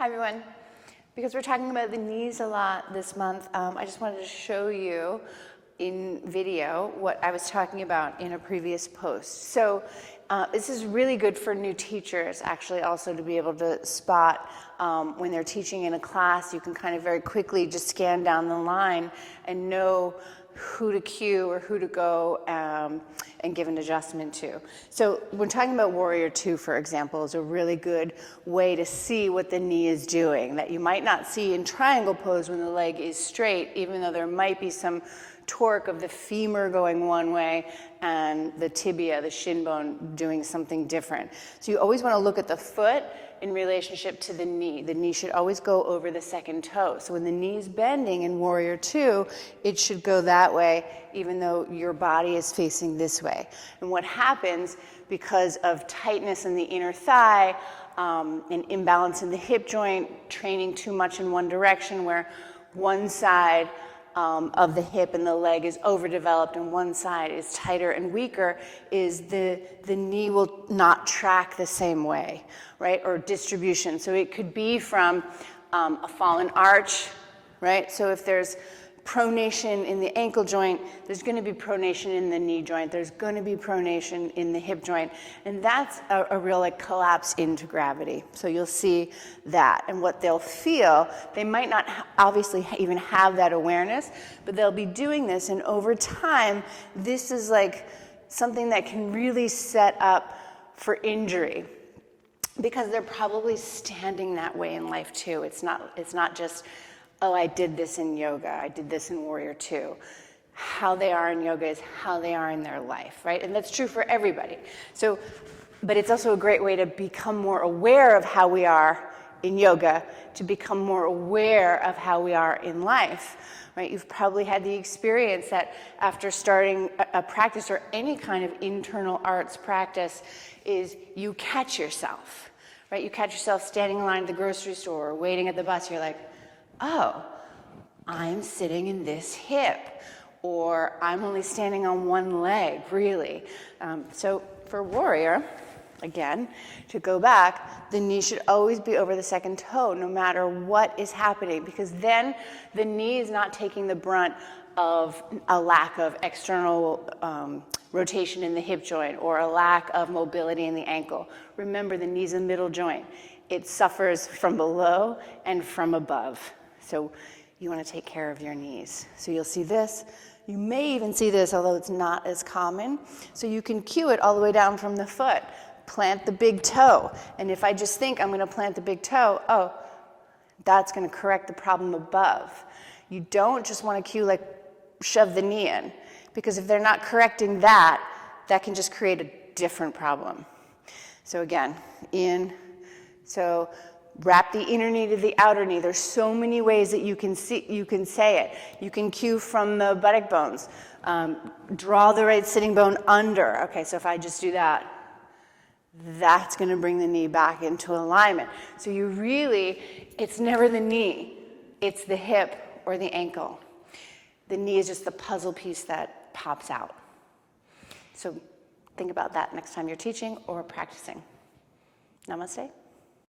Hi everyone. Because we're talking about the knees a lot this month, I just wanted to show you in video what I was talking about in a previous post. So this is really good for new teachers actually also to be able to spot when they're teaching in a class. You can kind of very quickly just scan down the line and know who to cue or who to go and give an adjustment to. So when talking about Warrior Two, for example, is a really good way to see what the knee is doing that you might not see in triangle pose when the leg is straight, even though there might be some torque of the femur going one way and the tibia, the shin bone, doing something different. So you always want to look at the foot in relationship to the knee. The knee should always go over the second toe. So when the knee is bending in Warrior Two, it should go that way, even though your body is facing this way. And what happens because of tightness in the inner thigh, an imbalance in the hip joint, training too much in one direction where one side of the hip and the leg is overdeveloped and one side is tighter and weaker, is the knee will not track the same way, right? Or distribution. So it could be from a fallen arch, right? So if there's pronation in the ankle joint, there's going to be pronation in the knee joint, there's going to be pronation in the hip joint, and that's a real like collapse into gravity. So you'll see that, and what they'll feel, they might not obviously even have that awareness, but they'll be doing this, and over time this is like something that can really set up for injury, because they're probably standing that way in life too. It's not just, oh, I did this in yoga, I did this in Warrior Two. How they are in yoga is how they are in their life, right? And that's true for everybody. So, but it's also a great way to become more aware of how we are in yoga, to become more aware of how we are in life, right? You've probably had the experience that after starting a practice or any kind of internal arts practice is you catch yourself, right? You catch yourself standing in line at the grocery store or waiting at the bus, you're like, oh, I'm sitting in this hip, or I'm only standing on one leg, really. So for Warrior, again, to go back, the knee should always be over the second toe, no matter what is happening, because then the knee is not taking the brunt of a lack of external rotation in the hip joint or a lack of mobility in the ankle. Remember, the knee's a middle joint. It suffers from below and from above. So you want to take care of your knees. So you'll see this. You may even see this, although it's not as common. So you can cue it all the way down from the foot. Plant the big toe. And if I just think I'm going to plant the big toe, oh, that's going to correct the problem above. You don't just want to cue like shove the knee in, because if they're not correcting that, that can just create a different problem. So again, in, so wrap the inner knee to the outer knee. There's so many ways that you can say it. You can cue from the buttock bones. Draw the right sitting bone under. Okay, so if I just do that, that's going to bring the knee back into alignment. So you really, it's never the knee. It's the hip or the ankle. The knee is just the puzzle piece that pops out. So think about that next time you're teaching or practicing. Namaste.